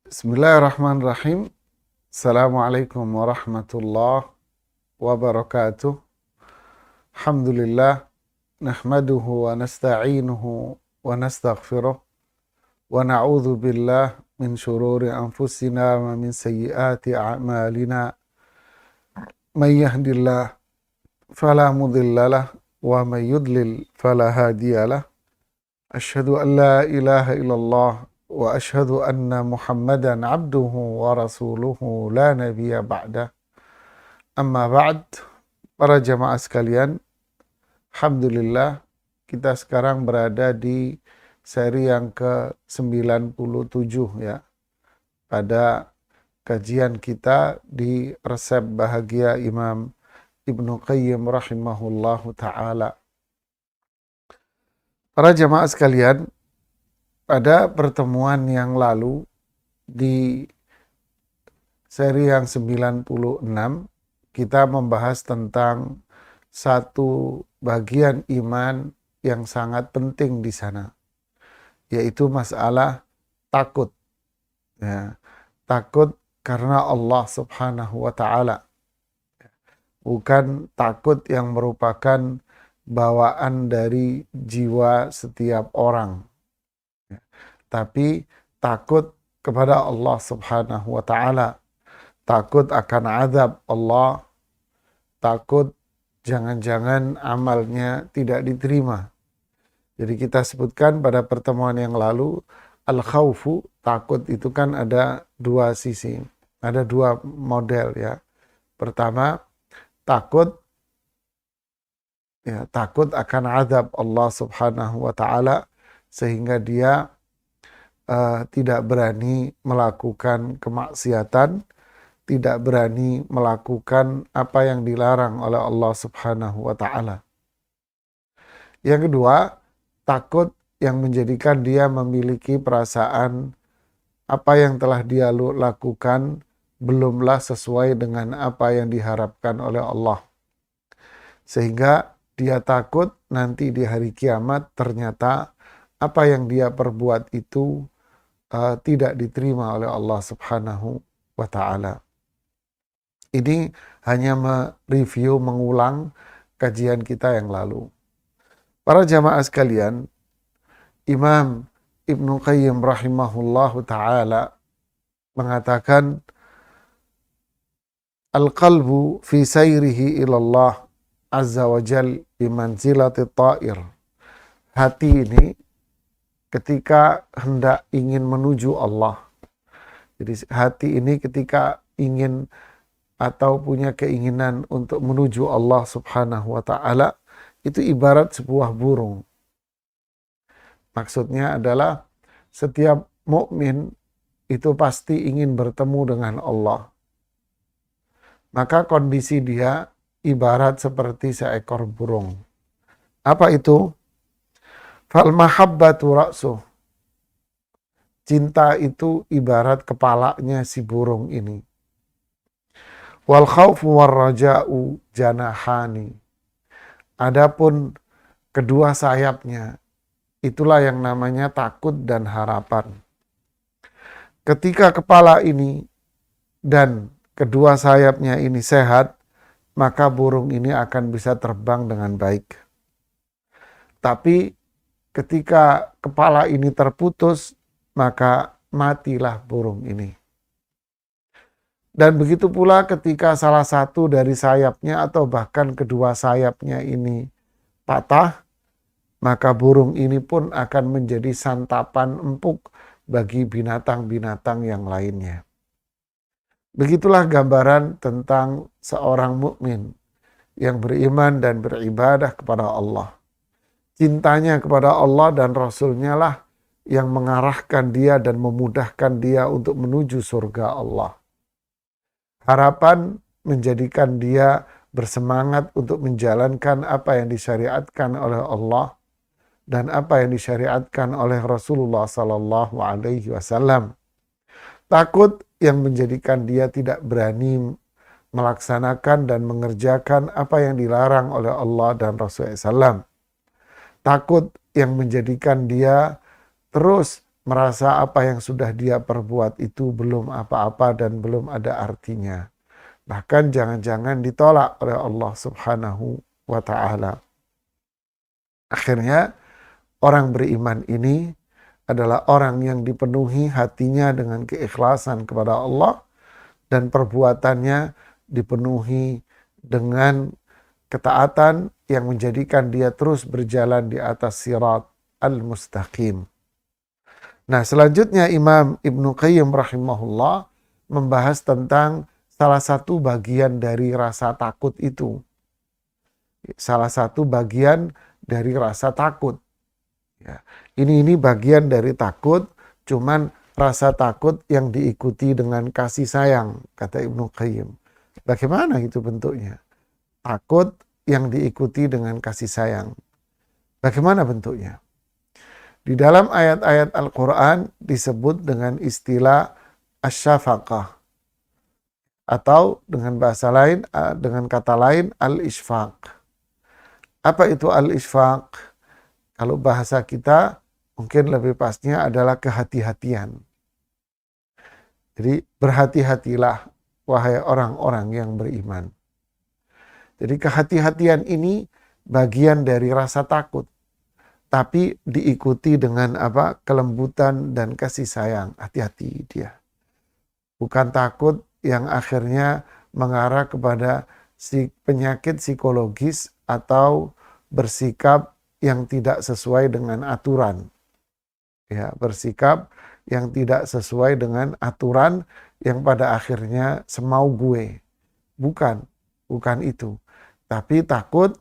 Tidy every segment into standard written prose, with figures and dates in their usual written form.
Bismillahirrahmanirrahim. Assalamualaikum warahmatullahi wabarakatuh. Alhamdulillah. Nahmaduhu wa nasta'inuhu wa nastaghfiruh. Wa na'udhu billah min syururi anfusina wa min sayyiati a'malina. Man yahdillah fala mudhillalah wa man yudlil fala hadiyalah. Asyhadu an la ilaha illallah wa asyhadu anna Muhammadan abduhu wa rasuluhu la nabiyya ba'dah. Amma ba'd, para jamaah sekalian, alhamdulillah kita sekarang berada di seri yang ke-97 ya. Pada kajian kita di Resep Bahagia Imam Ibnu Qayyim rahimahullahu ta'ala. Para jamaah sekalian, pada pertemuan yang lalu di seri yang 96 kita membahas tentang satu bagian iman yang sangat penting di sana, yaitu masalah takut. Ya, takut karena Allah Subhanahu wa ta'ala. Bukan takut yang merupakan bawaan dari jiwa setiap orang, tapi takut kepada Allah Subhanahu wa ta'ala, takut akan azab Allah, takut jangan-jangan amalnya tidak diterima. Jadi kita sebutkan pada pertemuan yang lalu, al-khawfu, takut itu kan ada dua sisi, ada dua model ya. Pertama, takut akan azab Allah Subhanahu wa ta'ala, sehingga dia tidak berani melakukan kemaksiatan, tidak berani melakukan apa yang dilarang oleh Allah Subhanahu wa ta'ala. Yang kedua, takut yang menjadikan dia memiliki perasaan apa yang telah dia lakukan belumlah sesuai dengan apa yang diharapkan oleh Allah. Sehingga dia takut nanti di hari kiamat ternyata apa yang dia perbuat itu tidak diterima oleh Allah Subhanahu wa ta'ala. Ini hanya mereview, mengulang kajian kita yang lalu. Para jamaah sekalian, Imam Ibnu Qayyim rahimahullahu ta'ala mengatakan, al-qalbu fi sayrihi ilallah azza wa jal bimanzilati ta'ir. Hati ini ketika hendak ingin menuju Allah. Jadi hati ini ketika ingin atau punya keinginan untuk menuju Allah Subhanahu wa ta'ala, itu ibarat sebuah burung. Maksudnya adalah setiap mukmin itu pasti ingin bertemu dengan Allah. Maka kondisi dia ibarat seperti seekor burung. Apa itu? Fal mahabbatu ra'suh. Cinta itu ibarat kepalanya si burung ini. Wal khawfu war raja'u janahani. Adapun kedua sayapnya, itulah yang namanya takut dan harapan. Ketika kepala ini dan kedua sayapnya ini sehat, maka burung ini akan bisa terbang dengan baik. Tapi ketika kepala ini terputus, maka matilah burung ini. Dan begitu pula ketika salah satu dari sayapnya atau bahkan kedua sayapnya ini patah, maka burung ini pun akan menjadi santapan empuk bagi binatang-binatang yang lainnya. Begitulah gambaran tentang seorang mukmin yang beriman dan beribadah kepada Allah. Cintanya kepada Allah dan Rasul-Nya lah yang mengarahkan dia dan memudahkan dia untuk menuju surga Allah. Harapan menjadikan dia bersemangat untuk menjalankan apa yang disyariatkan oleh Allah dan apa yang disyariatkan oleh Rasulullah sallallahu alaihi wasallam. Takut yang menjadikan dia tidak berani melaksanakan dan mengerjakan apa yang dilarang oleh Allah dan Rasulullah SAW. Takut yang menjadikan dia terus merasa apa yang sudah dia perbuat itu belum apa-apa dan belum ada artinya. Bahkan jangan-jangan ditolak oleh Allah Subhanahu wa ta'ala. Akhirnya orang beriman ini adalah orang yang dipenuhi hatinya dengan keikhlasan kepada Allah dan perbuatannya dipenuhi dengan ketaatan yang menjadikan dia terus berjalan di atas sirat al-mustaqim. Nah, selanjutnya Imam Ibnu Qayyim rahimahullah membahas tentang salah satu bagian dari rasa takut itu. Salah satu bagian dari rasa takut. Ya, ini bagian dari takut, cuman rasa takut yang diikuti dengan kasih sayang, kata Ibnu Qayyim. Bagaimana itu bentuknya? Takut yang diikuti dengan kasih sayang. Bagaimana bentuknya? Di dalam ayat-ayat Al-Quran disebut dengan istilah asyafaqah. Atau dengan bahasa lain, dengan kata lain, al-ishfaq. Apa itu al-ishfaq? Kalau bahasa kita mungkin lebih pasnya adalah kehati-hatian. Jadi berhati-hatilah wahai orang-orang yang beriman. Jadi kehati-hatian ini bagian dari rasa takut. Tapi diikuti dengan kelembutan dan kasih sayang. Hati-hati dia. Bukan takut yang akhirnya mengarah kepada penyakit psikologis atau bersikap yang tidak sesuai dengan aturan. Ya, bersikap yang tidak sesuai dengan aturan yang pada akhirnya semau gue. Bukan itu. Tapi takut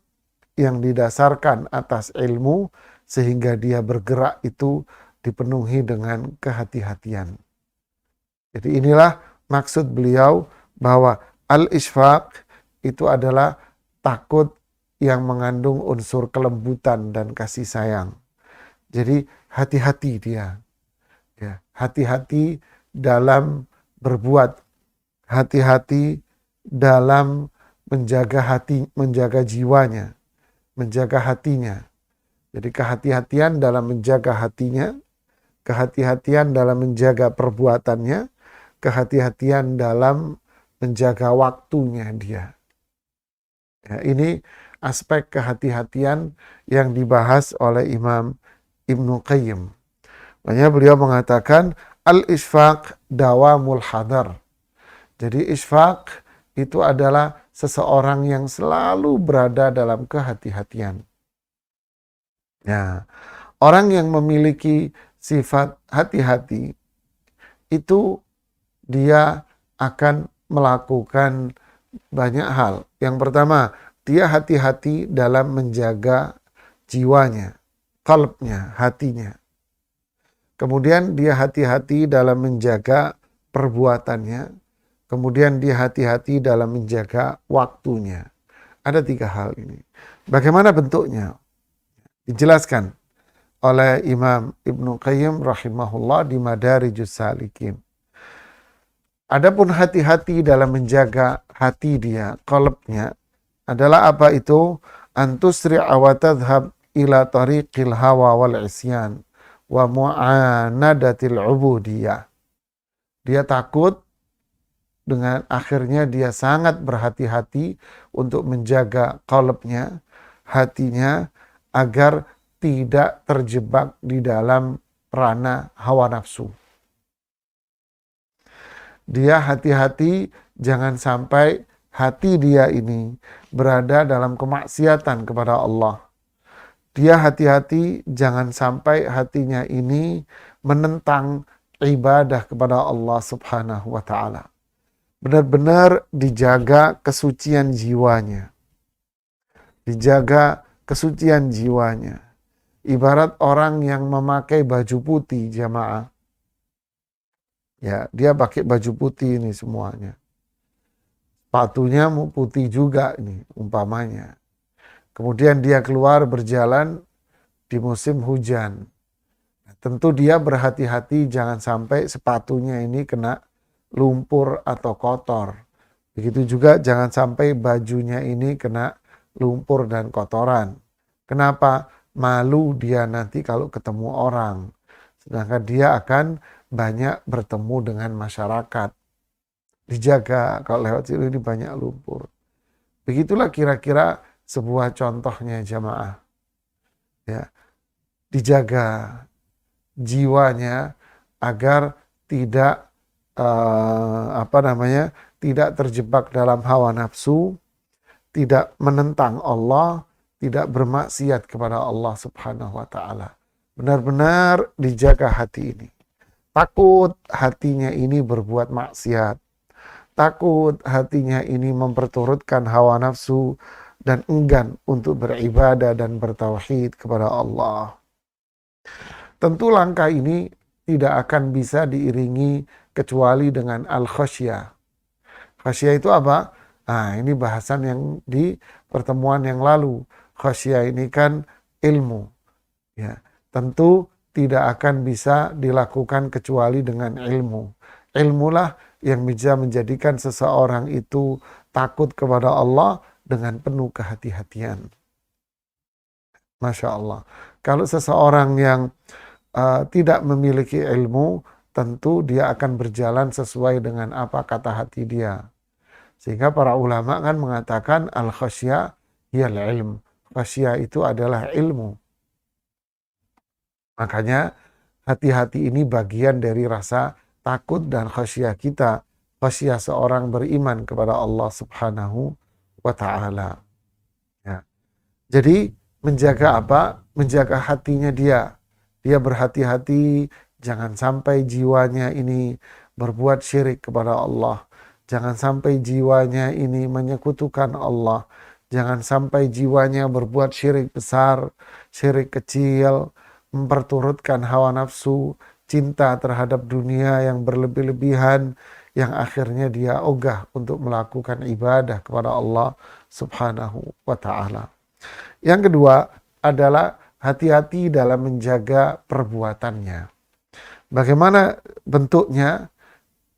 yang didasarkan atas ilmu sehingga dia bergerak itu dipenuhi dengan kehati-hatian. Jadi inilah maksud beliau bahwa al-ishfaq itu adalah takut yang mengandung unsur kelembutan dan kasih sayang. Jadi hati-hati dia. Ya, hati-hati dalam berbuat. Hati-hati dalam menjaga jiwanya, menjaga hatinya. Jadi kehati-hatian dalam menjaga hatinya, kehati-hatian dalam menjaga perbuatannya, kehati-hatian dalam menjaga waktunya dia. Ya, ini aspek kehati-hatian yang dibahas oleh Imam Ibnu Qayyim. Makanya beliau mengatakan al-ishfaq dawamul hadar. Jadi ishfaq itu adalah seseorang yang selalu berada dalam kehati-hatian. Nah, orang yang memiliki sifat hati-hati itu dia akan melakukan banyak hal. Yang pertama, dia hati-hati dalam menjaga jiwanya, qalbnya, hatinya. Kemudian dia hati-hati dalam menjaga perbuatannya. Kemudian dia hati-hati dalam menjaga waktunya. Ada 3 hal ini. Bagaimana bentuknya? Dijelaskan oleh Imam Ibnu Qayyim rahimahullah di Madarijus Salikin. Adapun hati-hati dalam menjaga hati dia, qalbnya, adalah apa itu? Antusri'a wa tadhhab ila tariqil hawa wal isyan wa mu'anadatil ubudiyah. Dia takut, dengan akhirnya dia sangat berhati-hati untuk menjaga qalbnya, hatinya, agar tidak terjebak di dalam ranah hawa nafsu. Dia hati-hati jangan sampai hati dia ini berada dalam kemaksiatan kepada Allah. Dia hati-hati jangan sampai hatinya ini menentang ibadah kepada Allah Subhanahu wa ta'ala. Benar-benar dijaga kesucian jiwanya. Dijaga kesucian jiwanya. Ibarat orang yang memakai baju putih, jamaah. Ya, dia pakai baju putih ini semuanya. Sepatunya mau putih juga ini umpamanya. Kemudian dia keluar berjalan di musim hujan. Tentu dia berhati-hati jangan sampai sepatunya ini kena lumpur atau kotor. Begitu juga jangan sampai bajunya ini kena lumpur dan kotoran. Kenapa? Malu dia nanti kalau ketemu orang. Sedangkan dia akan banyak bertemu dengan masyarakat. Dijaga, kalau lewat situ ini banyak lumpur. Begitulah kira-kira sebuah contohnya jamaah. Ya, dijaga jiwanya agar tidak tidak terjebak dalam hawa nafsu, tidak menentang Allah, tidak bermaksiat kepada Allah Subhanahu wa taala. Benar-benar dijaga hati ini. Takut hatinya ini berbuat maksiat. Takut hatinya ini memperturutkan hawa nafsu dan enggan untuk beribadah dan bertauhid kepada Allah. Tentu langkah ini tidak akan bisa diiringi kecuali dengan al-khasyah. Khasyah itu apa? Nah, ini bahasan yang di pertemuan yang lalu. Khasyah ini kan ilmu. Ya, tentu tidak akan bisa dilakukan kecuali dengan ilmu. Ilmulah yang bisa menjadikan seseorang itu takut kepada Allah dengan penuh kehati-hatian. Masya Allah. Kalau seseorang yang tidak memiliki ilmu, tentu dia akan berjalan sesuai dengan apa kata hati dia. Sehingga para ulama kan mengatakan al-khasyah hiyal ilm. Khasyah itu adalah ilmu. Makanya hati-hati ini bagian dari rasa takut dan khasyah kita. Khasyah seorang beriman kepada Allah Subhanahu wa ta'ala. Ya. Jadi menjaga apa? Menjaga hatinya dia. Dia berhati-hati jangan sampai jiwanya ini berbuat syirik kepada Allah. Jangan sampai jiwanya ini menyekutukan Allah. Jangan sampai jiwanya berbuat syirik besar, syirik kecil, memperturutkan hawa nafsu, cinta terhadap dunia yang berlebih-lebihan, yang akhirnya dia ogah untuk melakukan ibadah kepada Allah Subhanahu wa ta'ala. Yang kedua adalah hati-hati dalam menjaga perbuatannya. Bagaimana bentuknya?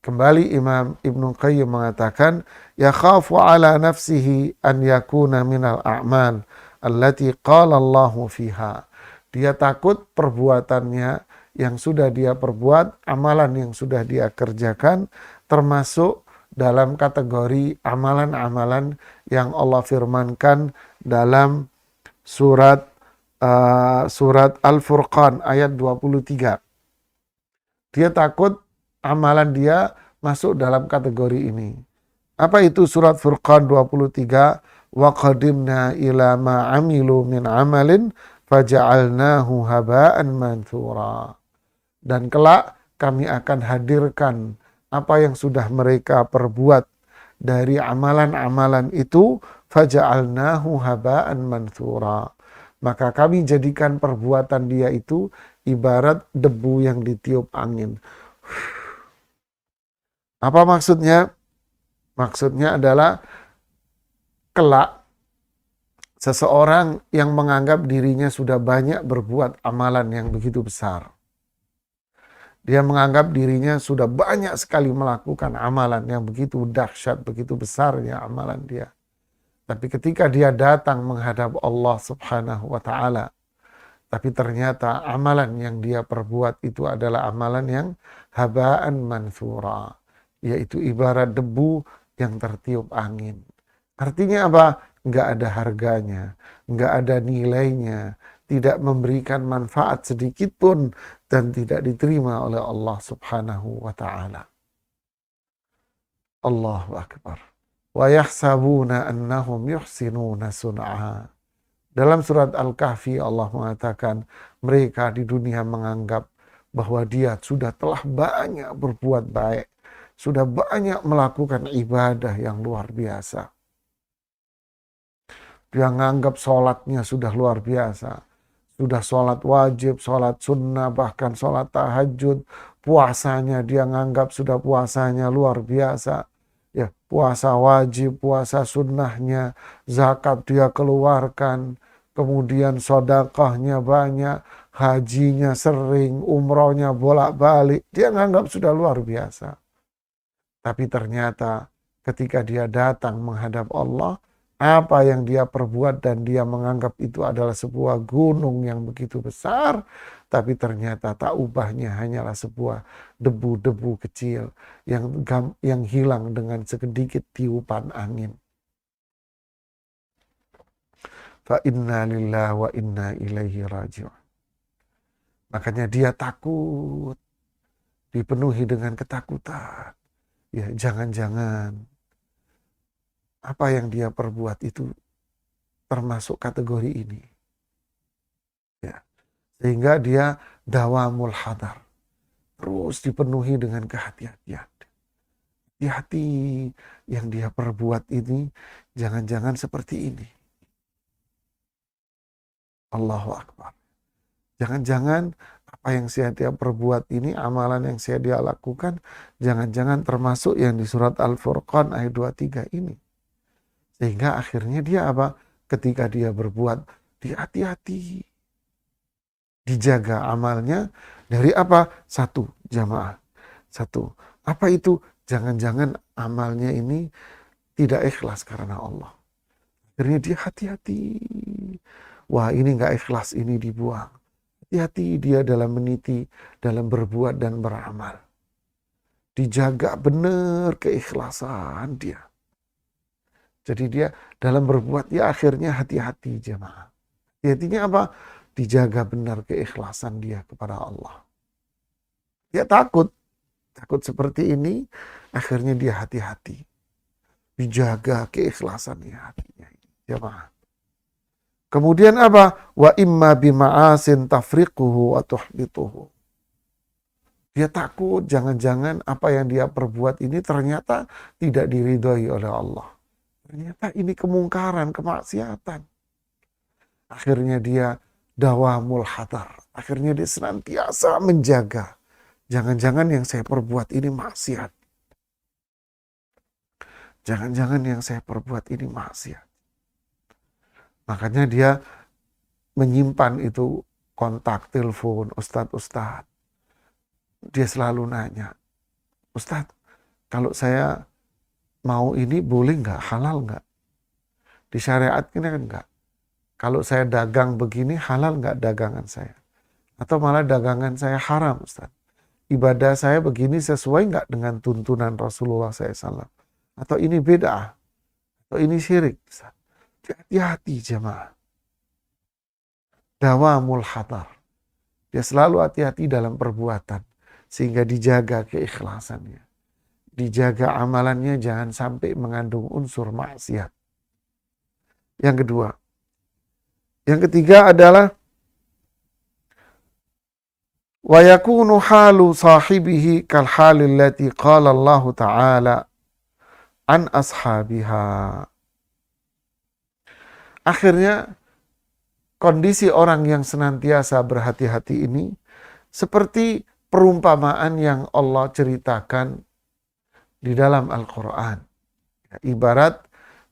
Kembali Imam Ibnu Qayyim mengatakan, yakhafu ala nafsihi an yakuna minal a'mal allati qala Allahu fiha. Dia takut perbuatannya yang sudah dia perbuat, amalan yang sudah dia kerjakan, termasuk dalam kategori amalan-amalan yang Allah firmankan dalam surat Al-Furqan ayat 23. Dia takut amalan dia masuk dalam kategori ini. Apa itu surat Furqan 23? Wa qadimna ila ma amilu min amalin faja'alnahu haba'an manthura. Dan kelak kami akan hadirkan apa yang sudah mereka perbuat dari amalan-amalan itu, faja'alnahu haba'an manthura. Maka kami jadikan perbuatan dia itu ibarat debu yang ditiup angin. Apa maksudnya? Maksudnya adalah kelak seseorang yang menganggap dirinya sudah banyak berbuat amalan yang begitu besar. Dia menganggap dirinya sudah banyak sekali melakukan amalan yang begitu dahsyat, begitu besarnya amalan dia. Tapi ketika dia datang menghadap Allah Subhanahu wa ta'ala, tapi ternyata amalan yang dia perbuat itu adalah amalan yang haba'an manthura, yaitu ibarat debu yang tertiup angin. Artinya apa? Nggak ada harganya, nggak ada nilainya, tidak memberikan manfaat sedikit pun, dan tidak diterima oleh Allah Subhanahu wa ta'ala. Allahu Akbar. Wa yahsabuna annahum yuhsinuna sun'a. Dalam surat Al-Kahfi Allah mengatakan mereka di dunia menganggap bahwa dia sudah telah banyak berbuat baik, sudah banyak melakukan ibadah yang luar biasa. Dia menganggap sholatnya sudah luar biasa, sudah sholat wajib, sholat sunnah, bahkan sholat tahajud. Puasanya dia menganggap sudah puasanya luar biasa. Ya, puasa wajib, puasa sunnahnya, zakat dia keluarkan, kemudian sedekahnya banyak, hajinya sering, umrohnya bolak-balik. Dia menganggap sudah luar biasa. Tapi ternyata ketika dia datang menghadap Allah, apa yang dia perbuat dan dia menganggap itu adalah sebuah gunung yang begitu besar, tapi ternyata tak ubahnya hanyalah sebuah debu-debu kecil yang hilang dengan sedikit tiupan angin. Fa inna lillahi wa inna ilaihi raji'un. Makanya dia takut, dipenuhi dengan ketakutan. Ya, jangan-jangan apa yang dia perbuat itu termasuk kategori ini. Ya. Sehingga dia dawamul hadar. Terus dipenuhi dengan kehati-hatian. Hati-hati yang dia perbuat ini, jangan-jangan seperti ini. Allahu Akbar. Jangan-jangan apa yang dia perbuat ini, amalan yang dia lakukan, jangan-jangan termasuk yang di surat Al-Furqan ayat 23 ini. Sehingga akhirnya dia apa? Ketika dia berbuat, dia hati-hati. Dijaga amalnya dari apa? Satu, jamaah. Satu. Apa itu? Jangan-jangan amalnya ini tidak ikhlas karena Allah. Akhirnya dia hati-hati. Wah, ini gak ikhlas, ini dibuang. Hati-hati dia dalam meniti, dalam berbuat dan beramal. Dijaga benar keikhlasan dia. Jadi dia dalam berbuat, ya akhirnya hati-hati jemaah. Hati-hatinya apa? Dijaga benar keikhlasan dia kepada Allah. Dia takut seperti ini, akhirnya dia hati-hati. Dijaga keikhlasannya hatinya. Jemaah. Kemudian apa? Wa imma bima'asin tafriquhu wa tuhbituhu. Dia takut jangan-jangan apa yang dia perbuat ini ternyata tidak diridhoi oleh Allah. Ternyata ini kemungkaran, kemaksiatan. Akhirnya dia dawamul hadar. Akhirnya dia senantiasa menjaga. Jangan-jangan yang saya perbuat ini maksiat. Jangan-jangan yang saya perbuat ini maksiat. Makanya dia menyimpan itu kontak telepon ustadz-ustadz. Dia selalu nanya, Ustadz, kalau saya mau ini boleh nggak? Halal nggak? Disyariatkan kan nggak? Kalau saya dagang begini, halal nggak dagangan saya? Atau malah dagangan saya haram, Ustadz? Ibadah saya begini sesuai nggak dengan tuntunan Rasulullah SAW? Atau ini bid'ah? Atau ini syirik, Ustadz? Hati-hati jemaah. Dawamul hadar. Dia selalu hati-hati dalam perbuatan. Sehingga dijaga keikhlasannya. Dijaga amalannya jangan sampai mengandung unsur maksiat. Yang kedua. Yang ketiga adalah wa yakunu halu sahibihi kal halil lati qala Allah Ta'ala an ashabiha. Akhirnya kondisi orang yang senantiasa berhati-hati ini seperti perumpamaan yang Allah ceritakan di dalam Al-Quran. Ibarat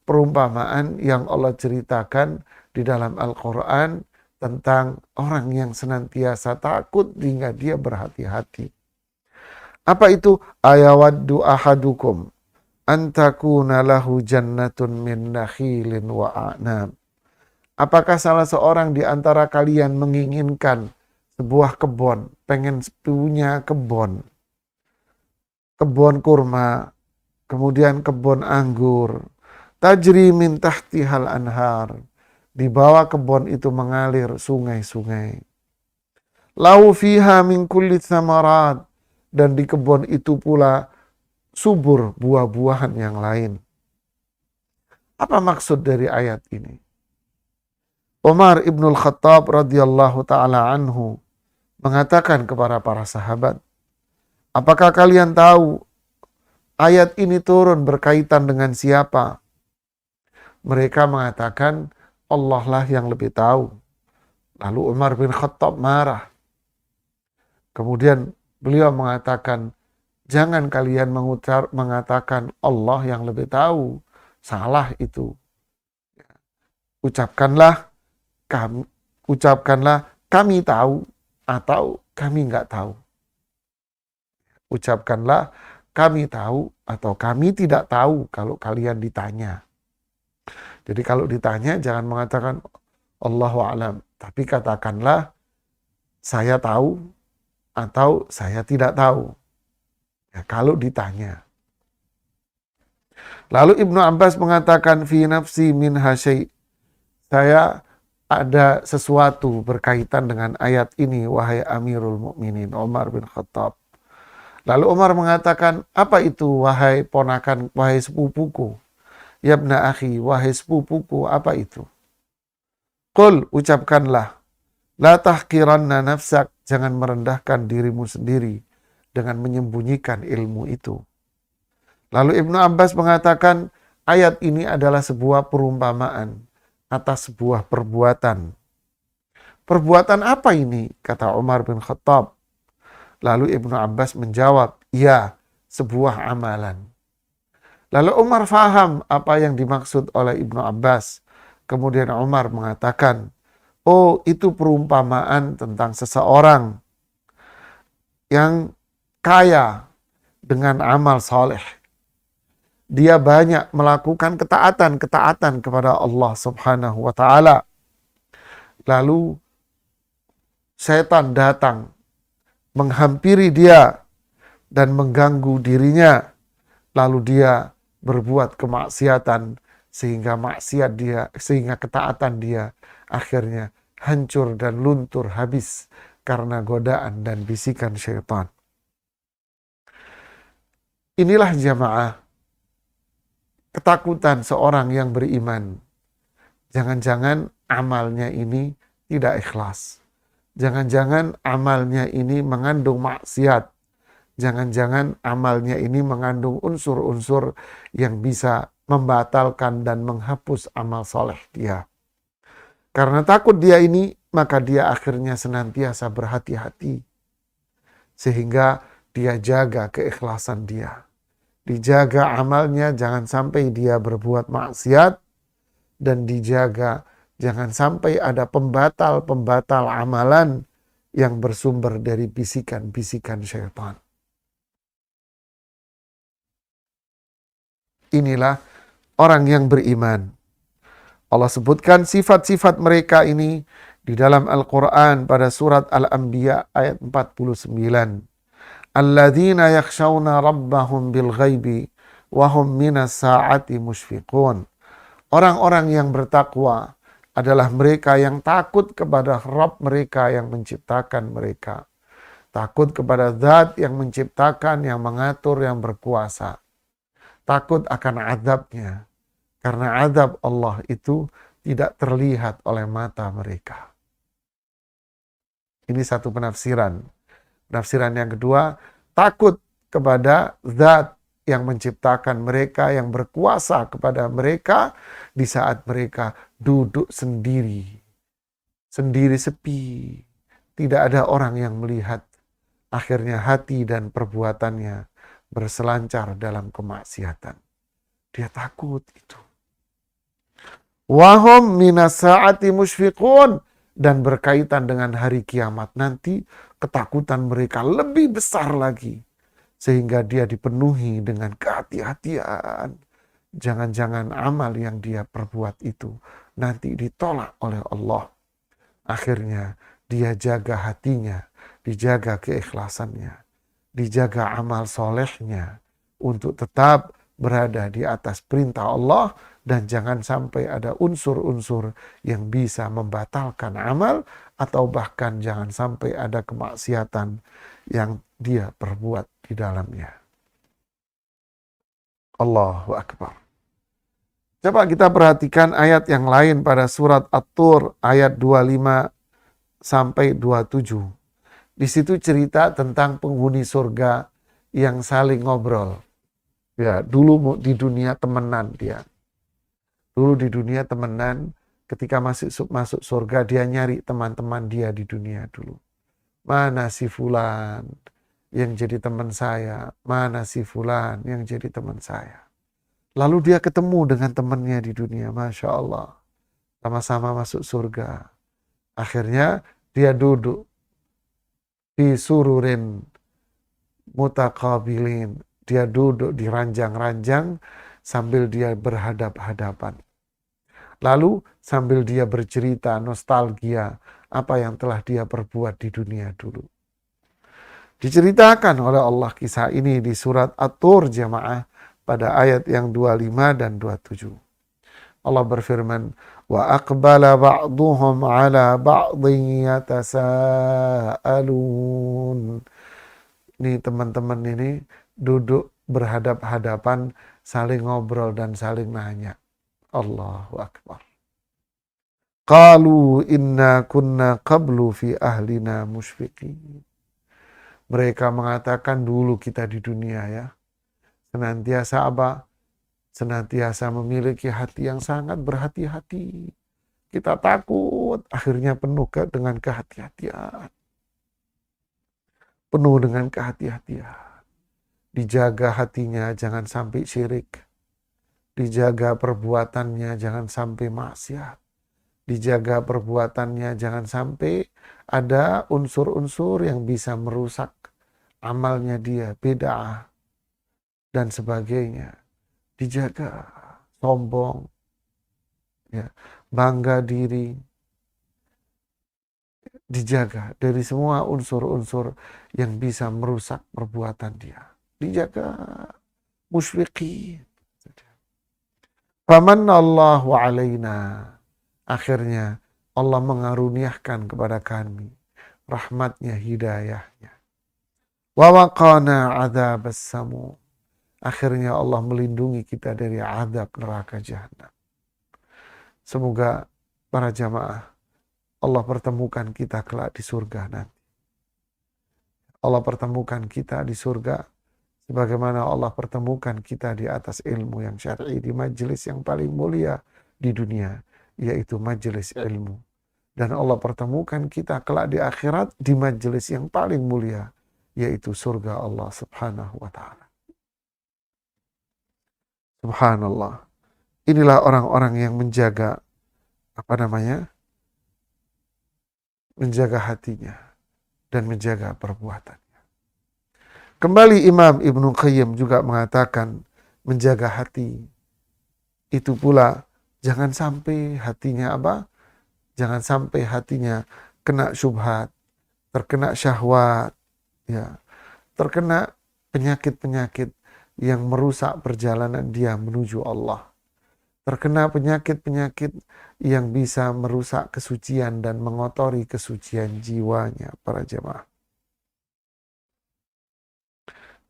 perumpamaan yang Allah ceritakan di dalam Al-Quran tentang orang yang senantiasa takut hingga dia berhati-hati. Apa itu? Ayawaddu ahadukum antakuna lahu jannatun min nakhilin wa a'nab. Apakah salah seorang di antara kalian menginginkan sebuah kebun, pengen punya kebun kurma, kemudian kebun anggur, tajri min tahtihal anhar, di bawah kebun itu mengalir sungai-sungai. Lahu fiha min kulli thamarat, dan di kebun itu pula subur buah-buahan yang lain. Apa maksud dari ayat ini? Umar ibnul Khattab radhiyallahu ta'ala anhu mengatakan kepada para sahabat, apakah kalian tahu ayat ini turun berkaitan dengan siapa? Mereka mengatakan Allah lah yang lebih tahu. Lalu Umar bin Khattab marah. Kemudian beliau mengatakan, jangan kalian mengatakan Allah yang lebih tahu. Salah itu. Ucapkanlah kami tahu atau kami nggak tahu. Ucapkanlah kami tahu atau kami tidak tahu kalau kalian ditanya. Jadi kalau ditanya jangan mengatakan Allahu a'lam, tapi katakanlah saya tahu atau saya tidak tahu. Ya, kalau ditanya. Lalu Ibnu Abbas mengatakan fi nafsi min hasyai. Saya ada sesuatu berkaitan dengan ayat ini, wahai Amirul Mukminin Umar bin Khattab. Lalu Umar mengatakan, apa itu wahai ponakan, wahai sepupuku? Yabna akhi, wahai sepupuku, apa itu? Qul, ucapkanlah, la tahqiranna nafsak, jangan merendahkan dirimu sendiri dengan menyembunyikan ilmu itu. Lalu Ibnu Abbas mengatakan, ayat ini adalah sebuah perumpamaan atas sebuah perbuatan. Perbuatan apa ini? Kata Umar bin Khattab. Lalu Ibnu Abbas menjawab, ya, sebuah amalan. Lalu Umar faham apa yang dimaksud oleh Ibnu Abbas. Kemudian Umar mengatakan, oh, itu perumpamaan tentang seseorang yang kaya dengan amal soleh. Dia banyak melakukan ketaatan kepada Allah Subhanahu wa ta'ala. Lalu setan datang menghampiri dia dan mengganggu dirinya. Lalu dia berbuat kemaksiatan sehingga ketaatan dia akhirnya hancur dan luntur habis karena godaan dan bisikan syaitan. Inilah jamaah ketakutan seorang yang beriman. Jangan-jangan amalnya ini tidak ikhlas. Jangan-jangan amalnya ini mengandung maksiat. Jangan-jangan amalnya ini mengandung unsur-unsur yang bisa membatalkan dan menghapus amal soleh dia. Karena takut dia ini, maka dia akhirnya senantiasa berhati-hati. Sehingga dia jaga keikhlasan dia. Dijaga amalnya, jangan sampai dia berbuat maksiat. Dan dijaga jangan sampai ada pembatal-pembatal amalan yang bersumber dari bisikan-bisikan syaitan. Inilah orang yang beriman. Allah sebutkan sifat-sifat mereka ini di dalam Al-Quran pada surat Al-Anbiya ayat 49. Alladzina yakhshawna rabbahum bil ghaibi wa hum minas sa'ati mushfiqun. Orang-orang yang bertakwa adalah mereka yang takut kepada Rabb mereka yang menciptakan mereka. Takut kepada zat yang menciptakan, yang mengatur, yang berkuasa. Takut akan azabnya. Karena azab Allah itu tidak terlihat oleh mata mereka. Ini satu penafsiran. Penafsiran yang kedua, takut kepada zat yang menciptakan mereka, yang berkuasa kepada mereka di saat mereka duduk sendiri. Sendiri sepi. Tidak ada orang yang melihat. Akhirnya hati dan perbuatannya berselancar dalam kemaksiatan. Dia takut itu. Wahum minas sa'ati musyfiqun. Dan berkaitan dengan hari kiamat nanti, ketakutan mereka lebih besar lagi. Sehingga dia dipenuhi dengan kehati-hatian. Jangan-jangan amal yang dia perbuat itu nanti ditolak oleh Allah. Akhirnya dia jaga hatinya, dijaga keikhlasannya, dijaga amal solehnya untuk tetap berada di atas perintah Allah dan jangan sampai ada unsur-unsur yang bisa membatalkan amal atau bahkan jangan sampai ada kemaksiatan yang dia perbuat di dalamnya. Allahu Akbar. Coba kita perhatikan ayat yang lain pada surat At-Tur ayat 25 sampai 27. Di situ cerita tentang penghuni surga yang saling ngobrol. Ya, dulu di dunia temenan dia. Dulu di dunia temenan, ketika masuk surga dia nyari teman-teman dia di dunia dulu. Mana si fulan yang jadi teman saya? Mana si fulan yang jadi teman saya? Lalu dia ketemu dengan temannya di dunia, Masya Allah. Sama-sama masuk surga. Akhirnya dia duduk di sururin mutaqabilin. Dia duduk di ranjang-ranjang sambil dia berhadap-hadapan. Lalu sambil dia bercerita nostalgia apa yang telah dia perbuat di dunia dulu. Diceritakan oleh Allah kisah ini di surat At-Tur jamaah pada ayat yang 25 dan 27. Allah berfirman, wa aqbala ba'duhum ala ba'dhin yatasaalun. Ini teman-teman ini duduk berhadap-hadapan, saling ngobrol dan saling nanya. Allahu Akbar. Qalu inna kunna qablu fi ahlina musyfiqin. Mereka mengatakan dulu kita di dunia ya, senantiasa apa? Senantiasa memiliki hati yang sangat berhati-hati. Kita takut, akhirnya penuh dengan kehati-hatian. Penuh dengan kehati-hatian. Dijaga hatinya, jangan sampai syirik. Dijaga perbuatannya, jangan sampai maksiat. Dijaga perbuatannya, jangan sampai ada unsur-unsur yang bisa merusak amalnya dia, bid'ah, dan sebagainya. Dijaga, sombong, ya, bangga diri, dijaga dari semua unsur-unsur yang bisa merusak perbuatan dia. Dijaga, musyfiqin. Famanallahu alaina. Akhirnya Allah mengaruniakan kepada kami rahmatnya, hidayahnya. Wa waqana adzabas samum. Akhirnya Allah melindungi kita dari azab neraka jahanam. Semoga para jamaah Allah pertemukan kita kelak di surga nanti. Allah pertemukan kita di surga sebagaimana Allah pertemukan kita di atas ilmu yang syar'i di majelis yang paling mulia di dunia, yaitu majelis ilmu. Dan Allah pertemukan kita kelak di akhirat di majelis yang paling mulia, yaitu surga Allah Subhanahu wa ta'ala. Subhanallah. Inilah orang-orang yang menjaga menjaga hatinya dan menjaga perbuatannya. Kembali Imam Ibnu Qayyim juga mengatakan menjaga hati itu pula jangan sampai hatinya Jangan sampai hatinya kena syubhat, terkena syahwat, ya, terkena penyakit-penyakit yang merusak perjalanan dia menuju Allah. Terkena penyakit-penyakit yang bisa merusak kesucian dan mengotori kesucian jiwanya para jemaah.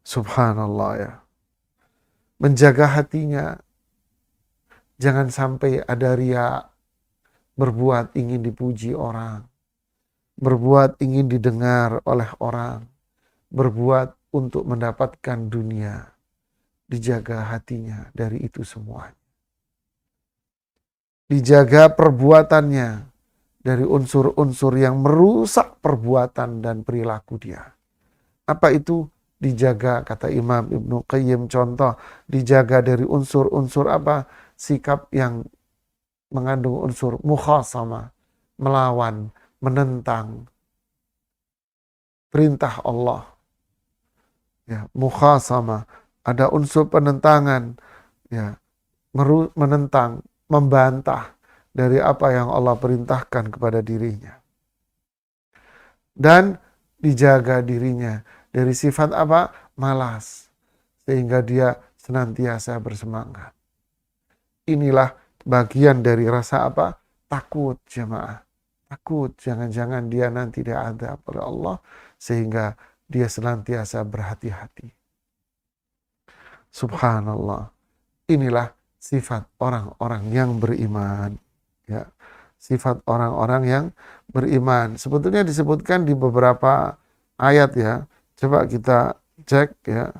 Subhanallah ya. Menjaga hatinya. Jangan sampai ada riya, berbuat ingin dipuji orang. Berbuat ingin didengar oleh orang. Berbuat untuk mendapatkan dunia. Dijaga hatinya dari itu semuanya. Dijaga perbuatannya dari unsur-unsur yang merusak perbuatan dan perilaku dia. Apa itu? Dijaga, kata Imam Ibnu Qayyim, contoh, dijaga dari unsur-unsur sikap yang mengandung unsur mukhasamah, melawan, menentang perintah Allah. Ya, mukhasamah, ada unsur penentangan, ya, menentang, membantah dari apa yang Allah perintahkan kepada dirinya. Dan dijaga dirinya dari sifat malas, sehingga dia senantiasa bersemangat. Inilah bagian dari rasa takut jemaah. Takut jangan-jangan dia nanti diazab oleh Allah, sehingga dia senantiasa berhati-hati. Subhanallah. Inilah sifat orang-orang yang beriman. Ya, sifat orang-orang yang beriman. Sebetulnya disebutkan di beberapa ayat ya. Coba kita cek ya.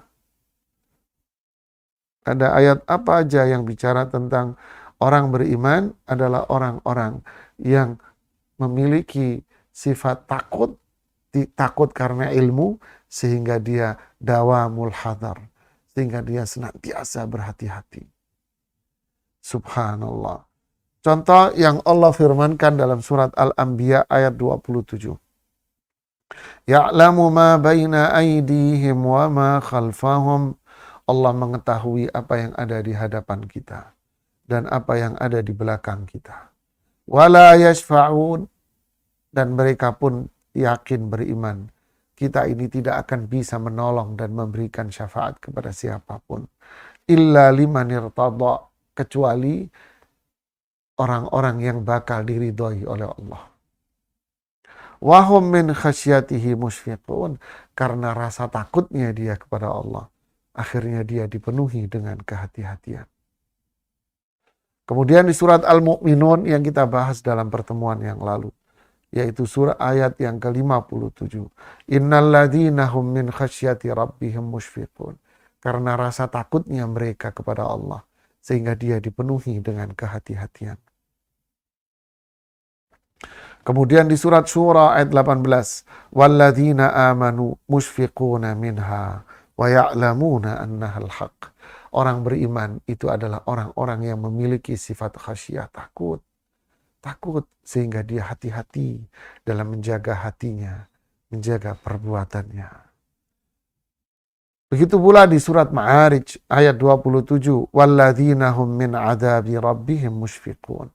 Ada ayat apa aja yang bicara tentang orang beriman adalah orang-orang yang memiliki sifat takut karena ilmu, sehingga dia dawamul hadar, sehingga dia senantiasa berhati-hati. Subhanallah. Contoh yang Allah firmankan dalam surat Al-Anbiya ayat 27. Ya'lamu ma baina aydihim wa ma khalfahum. Allah mengetahui apa yang ada di hadapan kita dan apa yang ada di belakang kita. Wala yashfa'un, Dan mereka pun yakin beriman, kita ini tidak akan bisa menolong dan memberikan syafaat kepada siapapun. Illa liman irtada, kecuali orang-orang yang bakal diridhoi oleh Allah. Wahum min khasyatihi musyfiqun, karena rasa takutnya dia kepada Allah, akhirnya dia dipenuhi dengan kehati-hatian. Kemudian di surat Al-Mu'minun yang kita bahas dalam pertemuan yang lalu, yaitu surat ayat yang ke-57. Innal ladzina hum min khasyati rabbihim musyfiqun. Karena rasa takutnya mereka kepada Allah, sehingga dia dipenuhi dengan kehati-hatian. Kemudian di surat Syura ayat 18, walladzina amanu musyfiquna minha wa ya'lamuna annahal haqq. Orang beriman itu adalah orang-orang yang memiliki sifat khasyah, takut sehingga dia hati-hati dalam menjaga hatinya, menjaga perbuatannya. Begitu pula di surat Ma'arij ayat 27, walladzina hum min adzabi rabbihim musyfiqun.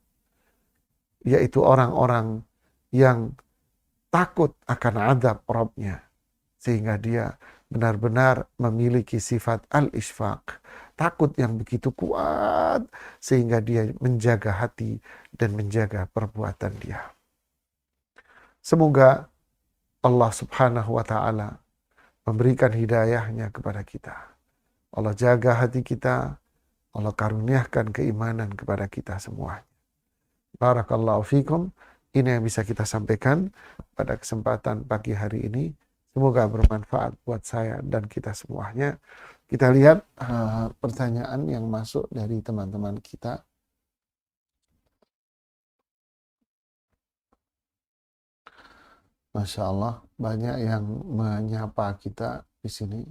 Yaitu orang-orang yang takut akan azab Rabb-nya, sehingga dia benar-benar memiliki sifat al-isfaq, takut yang begitu kuat sehingga dia menjaga hati dan menjaga perbuatan dia. Semoga Allah Subhanahu wa ta'ala memberikan hidayahnya kepada kita. Allah jaga hati kita, Allah karuniakan keimanan kepada kita semuanya. Barakallahu fikum. Ini yang bisa kita sampaikan pada kesempatan pagi hari ini. Semoga bermanfaat buat saya dan kita semuanya. Kita lihat pertanyaan yang masuk dari teman-teman kita. Masya Allah, banyak yang menyapa kita di sini.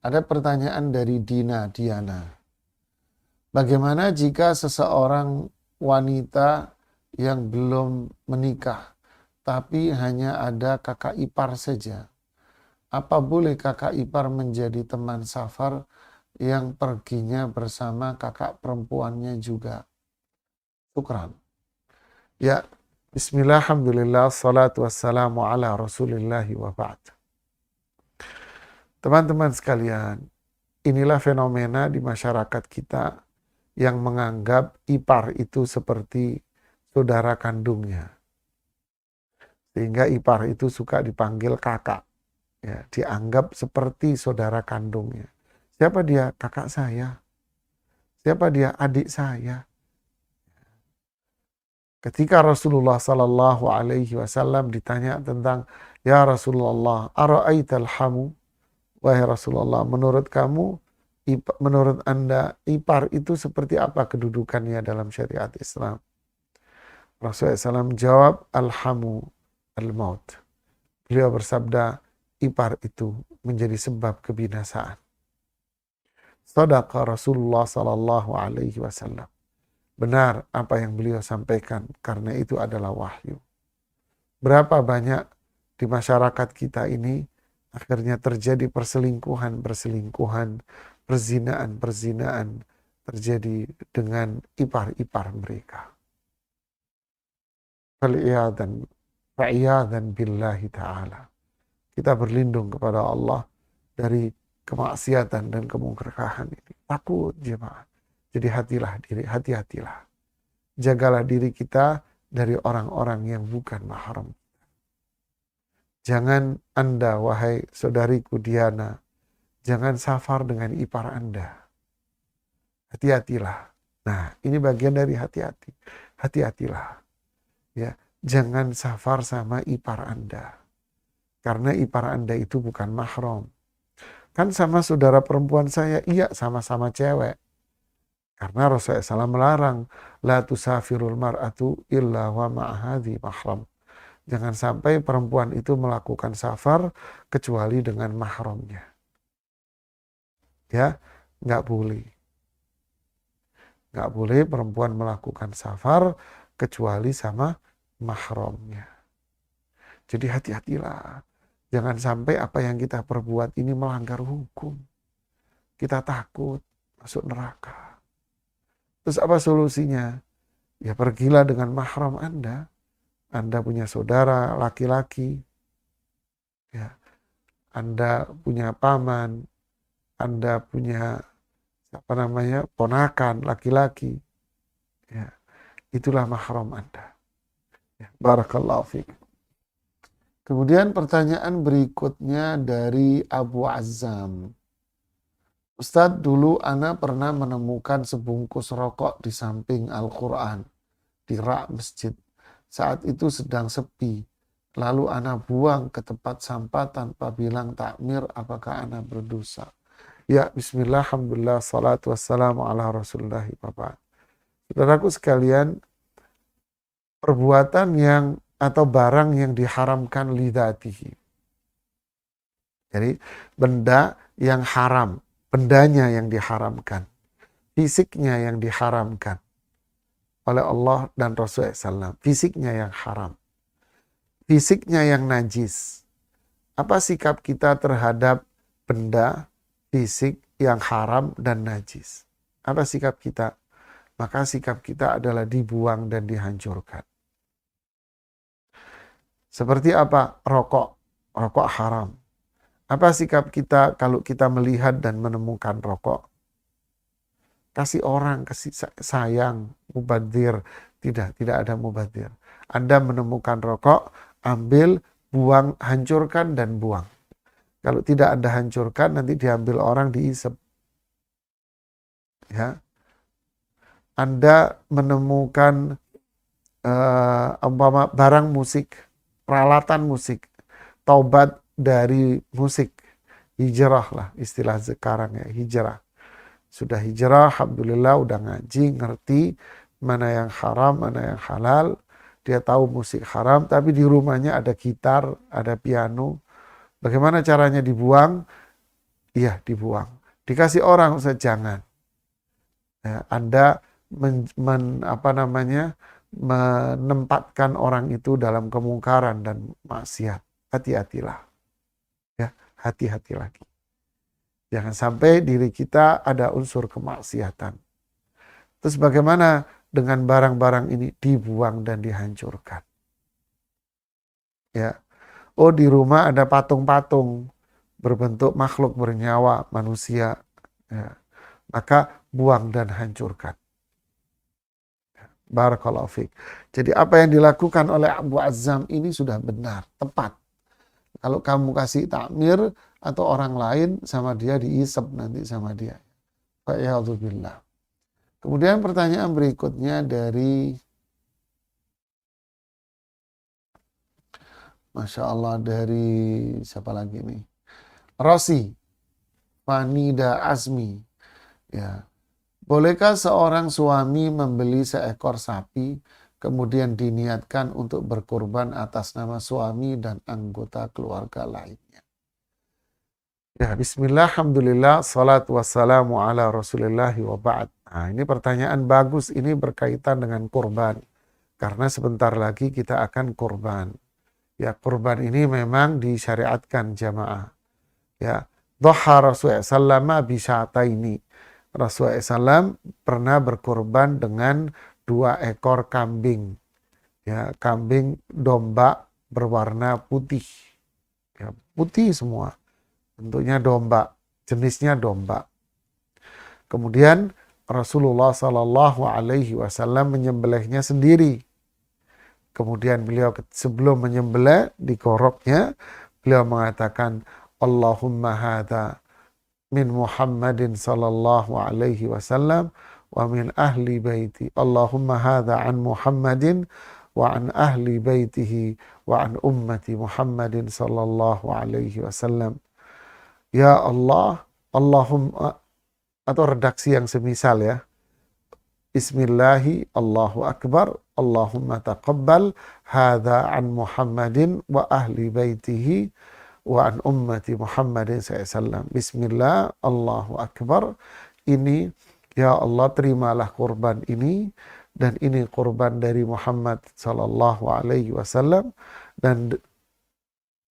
Ada pertanyaan dari Diana. Bagaimana jika seseorang wanita yang belum menikah, tapi hanya ada kakak ipar saja? Apa boleh kakak ipar menjadi teman safar yang perginya bersama kakak perempuannya juga? Syukran. Ya, bismillah, alhamdulillah, salatu wassalamu ala rasulillahi wa ba'd. Teman-teman sekalian, inilah fenomena di masyarakat kita yang menganggap ipar itu seperti saudara kandungnya. Sehingga ipar itu suka dipanggil kakak. Ya, dianggap seperti saudara kandungnya. Siapa dia? Kakak saya. Siapa dia? Adik saya. Ketika Rasulullah Sallallahu Alaihi Wasallam ditanya tentang, ya Rasulullah, ara'aital hamu? Wahai Rasulullah, menurut kamu, menurut Anda, ipar itu seperti apa kedudukannya dalam syariat Islam? Rasulullah SAW jawab, alhamu al-maut. Beliau bersabda, ipar itu menjadi sebab kebinasaan. Shadaqa Rasulullah Sallallahu Alaihi Wasallam. Benar apa yang beliau sampaikan, karena itu adalah wahyu. Berapa banyak di masyarakat kita ini akhirnya terjadi perselingkuhan, perzinaan terjadi dengan ipar-ipar mereka. Fa'iyadhan billahi ta'ala. Kita berlindung kepada Allah dari kemaksiatan dan kemungkaran ini. Takut jemaah. Jadi hati-hatilah. Jagalah diri kita dari orang-orang yang bukan mahram. Jangan Anda, wahai saudariku Diana, jangan safar dengan ipar Anda. Hati-hatilah. Nah, ini bagian dari hati-hati. Hati-hatilah. Ya, jangan safar sama ipar Anda. Karena ipar Anda itu bukan mahram. Kan sama saudara perempuan saya, iya sama-sama cewek. Karena Rasulullah SAW melarang, la tusafirul mar'atu illa wa ma'ahadhi mahram. Jangan sampai perempuan itu melakukan safar kecuali dengan mahramnya. Ya, nggak boleh. Nggak boleh perempuan melakukan safar kecuali sama mahramnya. Jadi hati-hatilah. Jangan sampai apa yang kita perbuat ini melanggar hukum. Kita takut masuk neraka. Terus apa solusinya? Ya pergilah dengan mahram Anda. Anda punya saudara laki-laki, ya, Anda punya paman, Anda punya ponakan laki-laki, ya, itulah mahram Anda. Ya, barakallahu fiik. Kemudian pertanyaan berikutnya dari Abu Azzam. Ustadz, dulu ana pernah menemukan sebungkus rokok di samping Al-Quran di rak masjid. Saat itu sedang sepi. Lalu ana buang ke tempat sampah tanpa bilang takmir, apakah ana berdosa? Ya, bismillah, alhamdulillah, salatu wassalamu ala rasulullah. Bapak. Saudaraku sekalian, perbuatan yang atau barang yang diharamkan lidatihi. Jadi benda yang haram, bendanya yang diharamkan, fisiknya yang diharamkan oleh Allah dan Rasulullah SAW. Fisiknya yang haram, fisiknya yang najis. Apa sikap kita terhadap benda fisik yang haram dan najis? Apa sikap kita? Maka sikap kita adalah dibuang dan dihancurkan. Seperti apa? Rokok haram. Apa sikap kita kalau kita melihat dan menemukan rokok? Kasih orang, kasih sayang, mubadzir. Tidak ada mubadzir. Anda menemukan rokok, ambil, buang, hancurkan dan buang. Kalau tidak Anda hancurkan, nanti diambil orang, diisep. Ya. Anda menemukan barang musik, peralatan musik, taubat dari musik, hijrah lah istilah sekarang ya, hijrah. Sudah hijrah, alhamdulillah, udah ngaji, ngerti mana yang haram, mana yang halal. Dia tahu musik haram, tapi di rumahnya ada gitar, ada piano. Bagaimana caranya dibuang? Iya, dibuang. Dikasih orang, Ustaz, jangan. Ya, Anda menempatkan orang itu dalam kemungkaran dan maksiat. Hati-hatilah. Ya, hati-hati lagi. Jangan sampai diri kita ada unsur kemaksiatan. Terus bagaimana dengan barang-barang ini? Dibuang dan dihancurkan. Ya. Oh, di rumah ada patung-patung berbentuk makhluk bernyawa manusia. Ya. Maka buang dan hancurkan. Barakallahu fiik. Jadi apa yang dilakukan oleh Abu Azzam ini sudah benar, tepat. Kalau kamu kasih takmir atau orang lain sama dia, diisep nanti sama dia. Fa'iyadzubillah. Kemudian pertanyaan berikutnya dari Masya Allah, dari siapa lagi nih? Rosi Fanida Azmi. Ya. Bolehkah seorang suami membeli seekor sapi kemudian diniatkan untuk berkorban atas nama suami dan anggota keluarga lainnya? Ya, bismillah, alhamdulillah, salatu wassalamu ala rasulillahi wa ba'd. Nah, ini pertanyaan bagus, ini berkaitan dengan kurban. Karena sebentar lagi kita akan kurban. Ya, kurban ini memang disyariatkan jamaah. Ya, dhaha Rasulullah SAW bisyataini. Rasulullah SAW pernah berkorban dengan 2 ekor kambing. Ya, kambing domba berwarna putih. Ya, putih semua. Bentuknya domba, jenisnya domba. Kemudian Rasulullah SAW menyembelihnya sendiri. Kemudian beliau sebelum menyembelih dikoroknya, beliau mengatakan, Allahumma hadha min Muhammadin sallallahu alaihi wasallam wa min ahli baiti. Allahumma hadha an Muhammadin wa an ahli baitihi wa an ummati Muhammadin sallallahu alaihi wasallam. Ya Allah, Allahumma, atau redaksi yang semisal ya. Bismillahi, Allahu Akbar, Allahumma taqabbal hadha an Muhammadin wa ahli baitihi wa an ummati Muhammadin SAW. Bismillah, Allahu Akbar. Ini, ya Allah, terimalah kurban ini, dan ini kurban dari Muhammad sallallahu alaihi wasallam, dan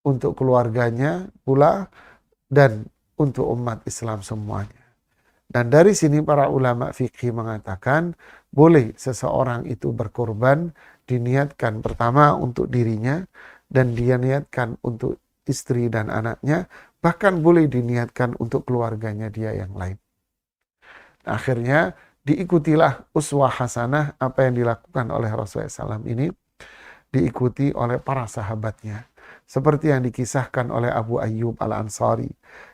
untuk keluarganya pula, dan untuk umat Islam semuanya. Dan dari sini para ulama fikih mengatakan boleh seseorang itu berkorban diniatkan pertama untuk dirinya dan dia niatkan untuk istri dan anaknya, bahkan boleh diniatkan untuk keluarganya dia yang lain. Akhirnya diikutilah uswah hasanah apa yang dilakukan oleh Rasulullah SAW ini, diikuti oleh para sahabatnya. Seperti yang dikisahkan oleh Abu Ayyub Al-Ansari,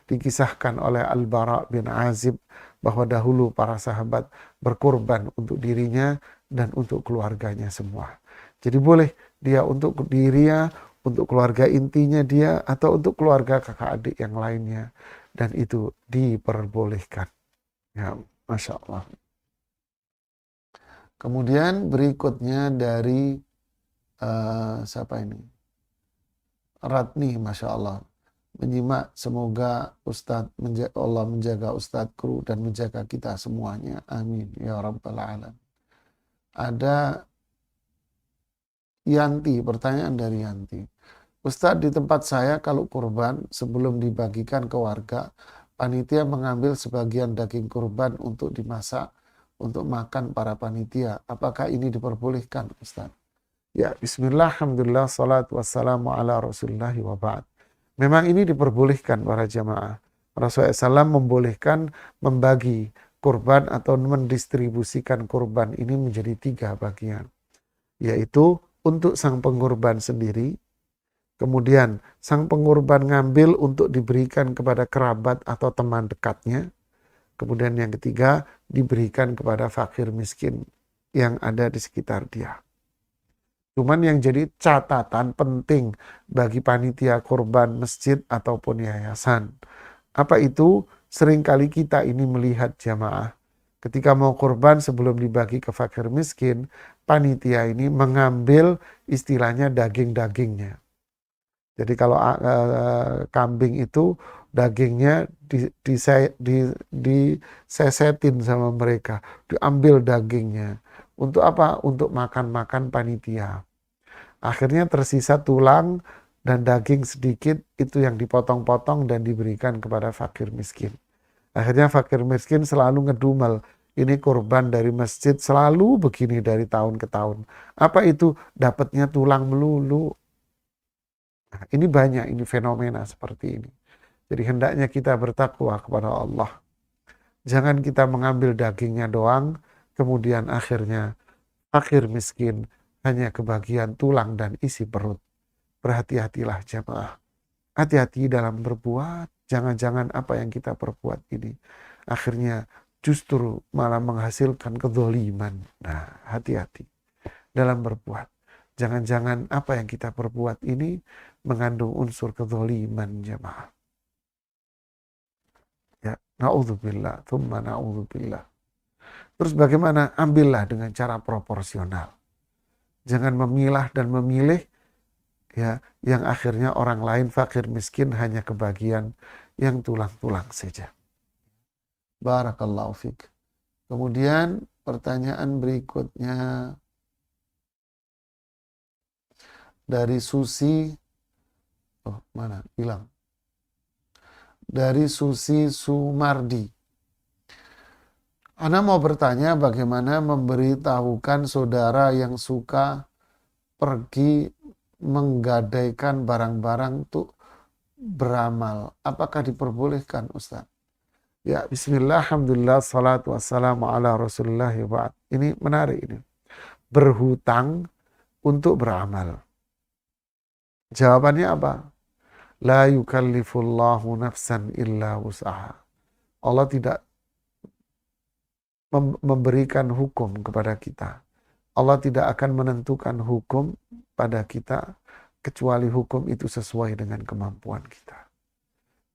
dikisahkan oleh Al-Bara bin Azib, bahwa dahulu para sahabat berkorban untuk dirinya dan untuk keluarganya semua. Jadi boleh dia untuk dirinya, untuk keluarga intinya dia, atau untuk keluarga kakak adik yang lainnya. Dan itu diperbolehkan. Ya, Masya Allah. Kemudian berikutnya dari siapa ini? Ratni, Masya Allah. Menyimak, semoga Allah menjaga Ustadz Kru dan menjaga kita semuanya. Amin. Ya Rabbal Alamin. Ada Yanti, pertanyaan dari Yanti. Ustadz, di tempat saya kalau kurban sebelum dibagikan ke warga, panitia mengambil sebagian daging kurban untuk dimasak untuk makan para panitia. Apakah ini diperbolehkan, Ustadz? Ya, bismillah, alhamdulillah, salatu wassalamu ala rasulillahi wa ba'd. Memang ini diperbolehkan para jamaah. Rasulullah SAW membolehkan membagi kurban atau mendistribusikan kurban ini menjadi 3 bagian. Yaitu untuk sang pengurban sendiri, kemudian sang pengurban ngambil untuk diberikan kepada kerabat atau teman dekatnya, kemudian yang ketiga diberikan kepada fakir miskin yang ada di sekitar dia. Cuman yang jadi catatan penting bagi panitia kurban masjid ataupun yayasan, apa itu? Seringkali kita ini melihat jamaah ketika mau kurban sebelum dibagi ke fakir miskin, panitia ini mengambil istilahnya daging-dagingnya. Jadi kalau kambing itu dagingnya disesetin sama mereka, diambil dagingnya. Untuk apa? Untuk makan-makan panitia. Akhirnya tersisa tulang dan daging sedikit, itu yang dipotong-potong dan diberikan kepada fakir miskin. Akhirnya fakir miskin selalu ngedumel, ini kurban dari masjid selalu begini dari tahun ke tahun. Apa itu? Dapatnya tulang melulu. Nah, ini banyak, ini fenomena seperti ini. Jadi hendaknya kita bertakwa kepada Allah. Jangan kita mengambil dagingnya doang, kemudian akhirnya fakir miskin hanya kebagian tulang dan isi perut. Berhati-hatilah jamaah. Hati-hati dalam berbuat. Jangan-jangan apa yang kita perbuat ini akhirnya justru malah menghasilkan kezaliman. Nah, hati-hati dalam berbuat. Jangan-jangan apa yang kita perbuat ini mengandung unsur kezaliman jamaah. Ya, na'udzubillah, thumma na'udzubillah. Terus bagaimana? Ambillah dengan cara proporsional. Jangan memilah dan memilih ya, yang akhirnya orang lain fakir miskin hanya kebagian yang tulang-tulang saja. Barakallahu fiik. Kemudian pertanyaan berikutnya dari Susi. Oh, mana? Hilang. Dari Susi Sumardi. Ana mau bertanya bagaimana memberitahukan saudara yang suka pergi menggadaikan barang-barang untuk beramal. Apakah diperbolehkan, Ustaz? Ya, bismillah, alhamdulillah, salatu wassalamu ala rasulullah wa ba'd. Ini menarik ini. Berhutang untuk beramal. Jawabannya apa? La yukallifullahu nafsan illa wus'aha. Allah tidak memberikan hukum kepada kita. Allah tidak akan menentukan hukum pada kita kecuali hukum itu sesuai dengan kemampuan kita.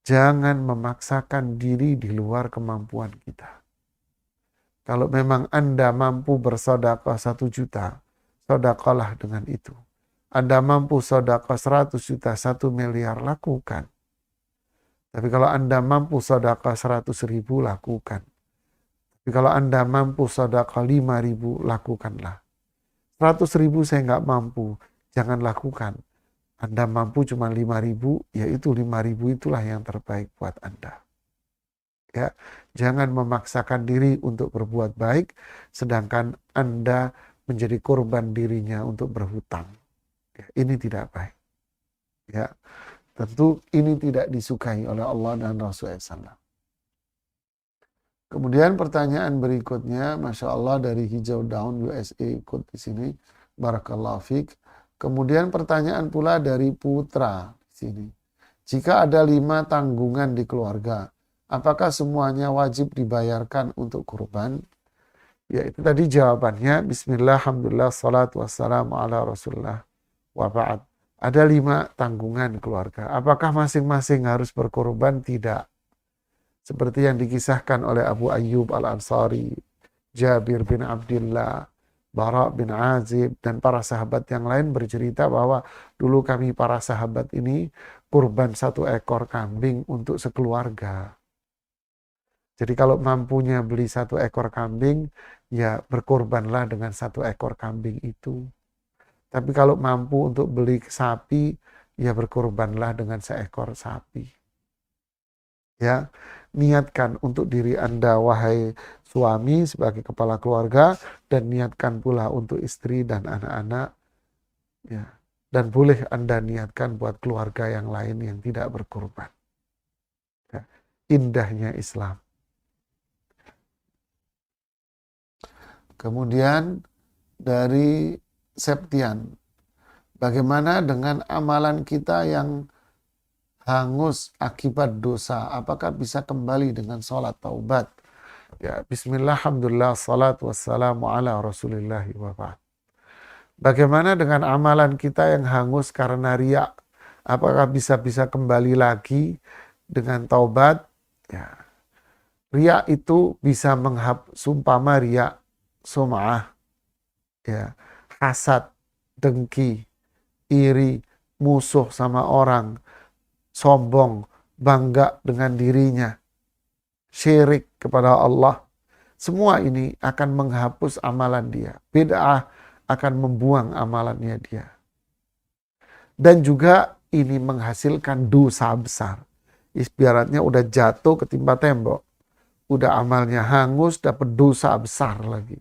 Jangan memaksakan diri di luar kemampuan kita. Kalau memang Anda mampu bersedekah 1 juta, sedekahlah dengan itu. Anda mampu sedekah 100 juta, 1 miliar, lakukan. Tapi kalau Anda mampu sedekah 100 ribu, lakukan. Tapi kalau Anda mampu sedekah 5 ribu, lakukanlah. 100 ribu saya nggak mampu, jangan lakukan. Anda mampu cuma 5 ribu, yaitu 5 ribu itulah yang terbaik buat Anda. Ya, jangan memaksakan diri untuk berbuat baik, sedangkan Anda menjadi korban dirinya untuk berhutang. Ya, ini tidak baik. Ya, tentu ini tidak disukai oleh Allah dan Rasulullah SAW. Kemudian pertanyaan berikutnya, Masya Allah dari Hijau Daun USA ikut di sini. Barakallahu fiqh. Kemudian pertanyaan pula dari Putra di sini. Jika ada 5 tanggungan di keluarga, apakah semuanya wajib dibayarkan untuk kurban? Ya itu tadi jawabannya. Bismillah, alhamdulillah, salatu wassalamu ala rasulullah wa ba'd. Ada 5 tanggungan keluarga. Apakah masing-masing harus berkorban? Tidak. Seperti yang dikisahkan oleh Abu Ayyub Al-Ansari, Jabir bin Abdullah, Bara bin Azib, dan para sahabat yang lain bercerita bahwa dulu kami para sahabat ini kurban 1 ekor kambing untuk sekeluarga. Jadi kalau mampunya beli 1 ekor kambing, ya berkorbanlah dengan 1 ekor kambing itu. Tapi kalau mampu untuk beli sapi, ya berkorbanlah dengan 1 ekor sapi. Ya, niatkan untuk diri Anda wahai suami sebagai kepala keluarga, dan niatkan pula untuk istri dan anak-anak, ya. Dan boleh Anda niatkan buat keluarga yang lain yang tidak berkorban. Ya. Indahnya Islam. Kemudian dari Septian, bagaimana dengan amalan kita yang hangus akibat dosa? Apakah bisa kembali dengan sholat taubat? Ya, bismillah, alhamdulillah, salatu wassalamu ala rasulillahi wa ba'd. Bagaimana dengan amalan kita yang hangus karena riya? Apakah bisa kembali lagi dengan taubat? Ya. Riya itu bisa sumpama riya, sum'ah, ya, hasad, dengki, iri, musuh sama orang, sombong, bangga dengan dirinya, syirik kepada Allah. Semua ini akan menghapus amalan dia. Bid'ah akan membuang amalannya dia. Dan juga ini menghasilkan dosa besar. Ibaratnya udah jatuh ketimpa tembok. Udah amalnya hangus, dapat dosa besar lagi.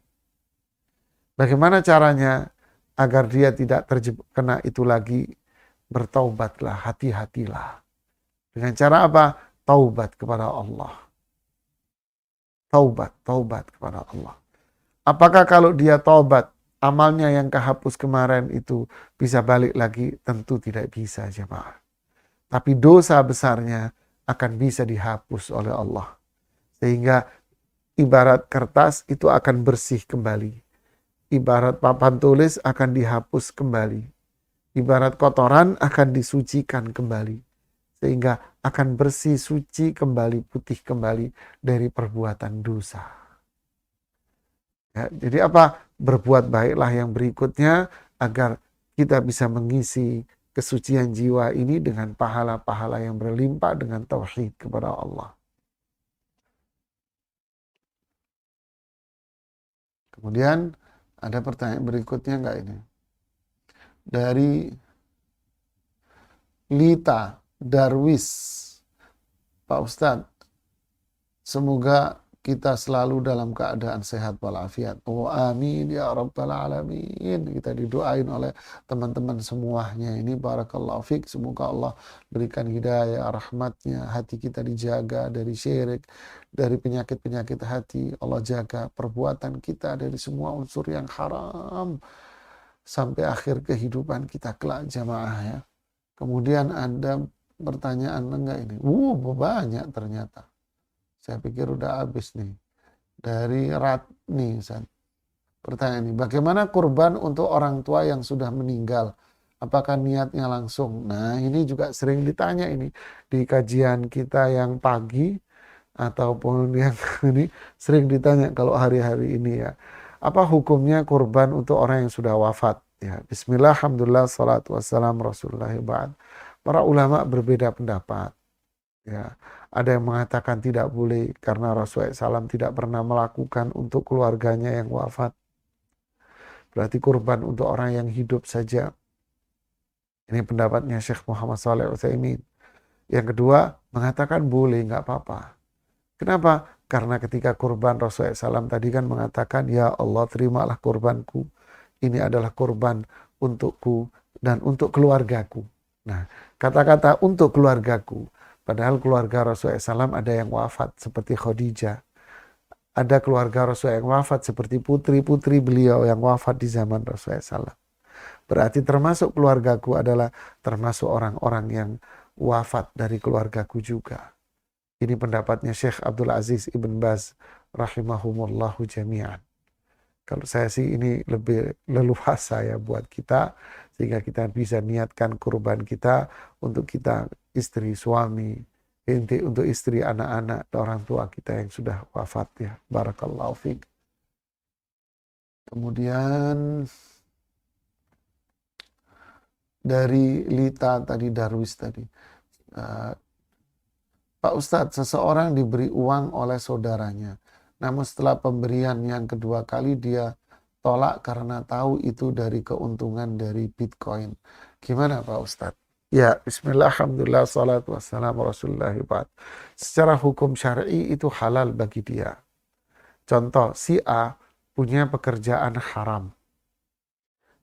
Bagaimana caranya agar dia tidak terkena itu lagi? Bertaubatlah, hati-hatilah. Dengan cara apa? Taubat kepada Allah. Taubat kepada Allah. Apakah kalau dia taubat, amalnya yang kehapus kemarin itu bisa balik lagi? Tentu tidak bisa, jemaah. Tapi dosa besarnya akan bisa dihapus oleh Allah. Sehingga ibarat kertas itu akan bersih kembali. Ibarat papan tulis akan dihapus kembali. Ibarat kotoran akan disucikan kembali. Sehingga akan bersih, suci kembali, putih kembali dari perbuatan dosa. Ya, jadi apa? Berbuat baiklah yang berikutnya agar kita bisa mengisi kesucian jiwa ini dengan pahala-pahala yang berlimpah dengan tauhid kepada Allah. Kemudian ada pertanyaan berikutnya enggak ini? Dari Lita Darwis. Pak Ustadz, semoga kita selalu dalam keadaan sehat walafiat. Oh amin ya rabbal alamin. Kita didoain oleh teman-teman semuanya ini. Barakallahu fiqh. Semoga Allah berikan hidayah, rahmatnya. Hati kita dijaga dari syirik, dari penyakit-penyakit hati. Allah jaga perbuatan kita dari semua unsur yang haram. Sampai akhir kehidupan kita kelak, jamaah ya. Kemudian ada pertanyaan enggak ini? Banyak ternyata. Saya pikir udah habis nih. Dari Ratni, pertanyaan ini, bagaimana kurban untuk orang tua yang sudah meninggal? Apakah niatnya langsung? Nah ini juga sering ditanya ini. Di kajian kita yang pagi, ataupun yang ini sering ditanya kalau hari-hari ini ya. Apa hukumnya kurban untuk orang yang sudah wafat? Ya, bismillah, alhamdulillah, salatu wassalam rasulullah ba'd. Para ulama berbeda pendapat. Ya, ada yang mengatakan tidak boleh karena Rasulullah SAW tidak pernah melakukan untuk keluarganya yang wafat. Berarti kurban untuk orang yang hidup saja. Ini pendapatnya Syekh Muhammad Shalih Al Utsaimin. Yang kedua mengatakan boleh, nggak apa-apa. Kenapa? Karena ketika kurban Rasulullah SAW tadi kan mengatakan, ya Allah terimalah kurbanku. Ini adalah kurban untukku dan untuk keluargaku. Nah, kata-kata untuk keluargaku. Padahal keluarga Rasulullah SAW ada yang wafat seperti Khadijah. Ada keluarga Rasulullah yang wafat seperti putri-putri beliau yang wafat di zaman Rasulullah SAW. Berarti termasuk keluargaku adalah termasuk orang-orang yang wafat dari keluargaku juga. Ini pendapatnya Syekh Abdul Aziz Ibn Baz rahimahumullahu jami'an. Kalau saya sih ini lebih leluasa ya buat kita, sehingga kita bisa niatkan kurban kita untuk kita istri, suami, untuk istri, anak-anak, orang tua kita yang sudah wafat ya. Barakallahu fiik. Kemudian dari Lita tadi, Darwis tadi. Pak Ustadz, seseorang diberi uang oleh saudaranya. Namun setelah pemberian yang kedua kali dia tolak karena tahu itu dari keuntungan dari Bitcoin. Gimana Pak Ustadz? Ya, bismillah, alhamdulillah, salatu wassalamu rasulullah. Secara hukum syar'i itu halal bagi dia. Contoh, si A punya pekerjaan haram.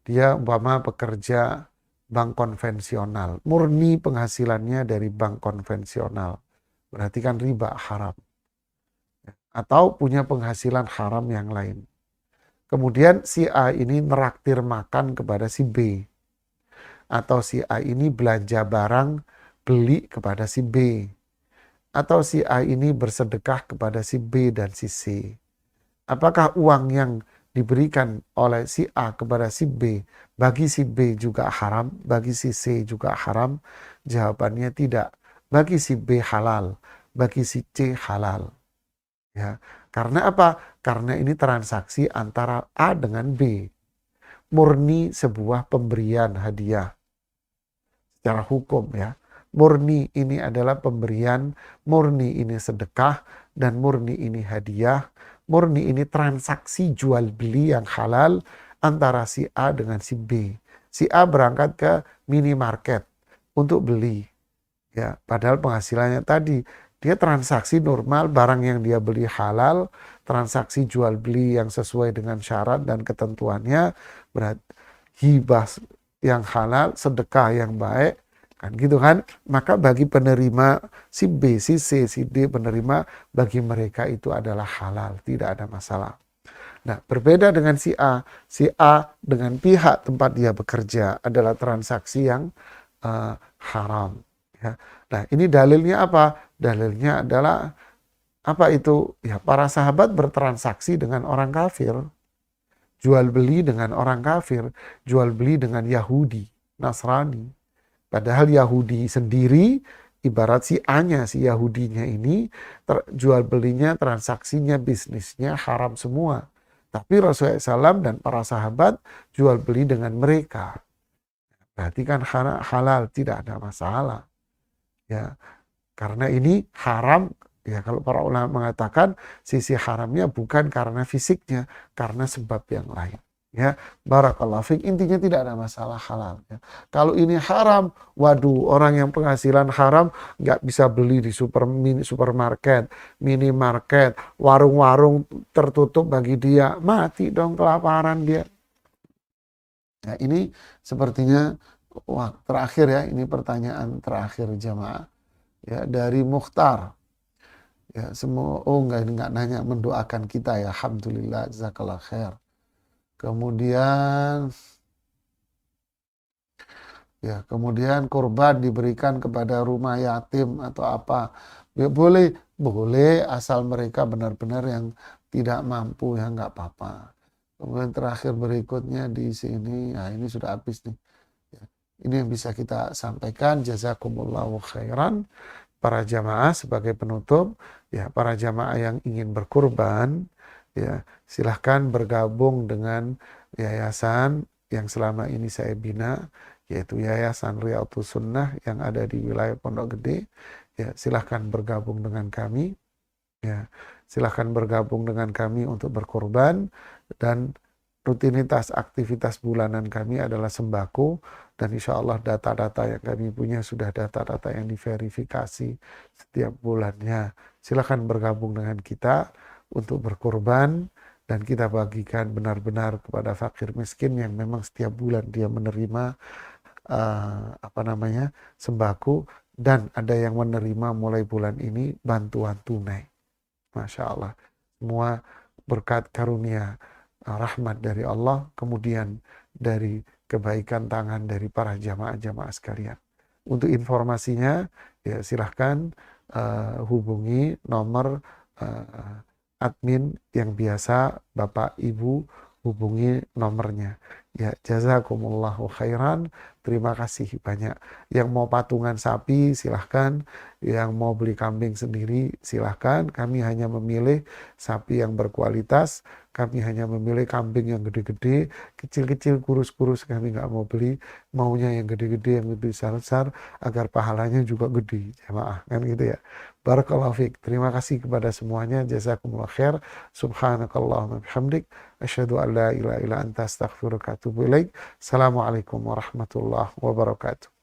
Dia umpama pekerja bank konvensional. Murni penghasilannya dari bank konvensional. Berarti kan riba, haram. Atau punya penghasilan haram yang lain. Kemudian si A ini neraktir makan kepada si B. Atau si A ini belanja barang beli kepada si B. Atau si A ini bersedekah kepada si B dan si C. Apakah uang yang diberikan oleh si A kepada si B bagi si B juga haram, bagi si C juga haram? Jawabannya tidak. Bagi si B halal, bagi si C halal. Ya, karena apa? Karena ini transaksi antara A dengan B. Murni sebuah pemberian hadiah. Secara hukum ya. Murni ini adalah pemberian, murni ini sedekah, dan murni ini hadiah. Murni ini transaksi jual beli yang halal antara si A dengan si B. Si A berangkat ke minimarket untuk beli. Ya, padahal penghasilannya tadi dia transaksi normal, barang yang dia beli halal, transaksi jual beli yang sesuai dengan syarat dan ketentuannya, berarti hibah yang halal, sedekah yang baik, kan gitu kan? Maka bagi penerima si B, si C, si D penerima, bagi mereka itu adalah halal, tidak ada masalah. Nah, berbeda dengan si A dengan pihak tempat dia bekerja adalah transaksi yang haram. Ya. Nah, ini dalilnya apa? Dalilnya adalah apa itu? Ya, para sahabat bertransaksi dengan orang kafir, jual beli dengan orang kafir, jual beli dengan Yahudi, Nasrani. Padahal Yahudi sendiri, ibarat si A-nya, si Yahudinya ini, jual belinya, transaksinya, bisnisnya haram semua. Tapi Rasulullah SAW dan para sahabat jual beli dengan mereka. Berarti kan halal, tidak ada masalah. Ya, karena ini haram, ya kalau para ulama mengatakan sisi haramnya bukan karena fisiknya, karena sebab yang lain. Ya, barakallahu fiik, intinya tidak ada masalah halal. Ya. Kalau ini haram, waduh, orang yang penghasilan haram nggak bisa beli di supermarket, minimarket, warung-warung tertutup bagi dia, mati dong kelaparan dia. Nah, ini sepertinya terakhir ya, ini pertanyaan terakhir jamaah ya dari Mukhtar. Ya, semua enggak nanya, mendoakan kita ya, alhamdulillah, jazakallah khair. Kemudian kurban diberikan kepada rumah yatim atau apa. Ya, boleh asal mereka benar-benar yang tidak mampu ya, nggak apa-apa. Kemudian terakhir berikutnya di sini, nah ini sudah habis nih. Ya, ini yang bisa kita sampaikan. Jazakumullahu khairan. Para jamaah sebagai penutup, ya para jamaah yang ingin berkurban, ya silahkan bergabung dengan yayasan yang selama ini saya bina, yaitu Yayasan Riyadhus Sunnah yang ada di wilayah Pondok Gede. Ya silahkan bergabung dengan kami. Ya silahkan bergabung dengan kami untuk berkorban, dan rutinitas aktivitas bulanan kami adalah sembako, dan insya Allah data-data yang kami punya sudah data-data yang diverifikasi setiap bulannya silakan bergabung dengan kita untuk berkorban, dan kita bagikan benar-benar kepada fakir miskin yang memang setiap bulan dia menerima sembako, dan ada yang menerima mulai bulan ini bantuan tunai. Masya Allah, semua berkat karunia rahmat dari Allah, kemudian dari kebaikan tangan dari para jamaah-jamaah sekalian. Untuk informasinya, ya silahkan hubungi nomor admin yang biasa Bapak Ibu hubungi nomornya. Ya, jazakumullahu khairan. Terima kasih banyak. Yang mau patungan sapi silahkan, yang mau beli kambing sendiri silahkan. Kami hanya memilih sapi yang berkualitas, kami hanya memilih kambing yang gede-gede, kecil-kecil kurus-kurus kami nggak mau beli, maunya yang gede-gede, yang lebih besar-besar, agar pahalanya juga gede, jamaah, kan gitu ya. Barakallahu fiik. Terima kasih kepada semuanya. Jazakumullah khair. Subhanakallahumma bihamdik. Asyhadu an la ilaha illa anta astaghfiruka wa atubu ilaik. Assalamualaikum warahmatullahi wabarakatuh.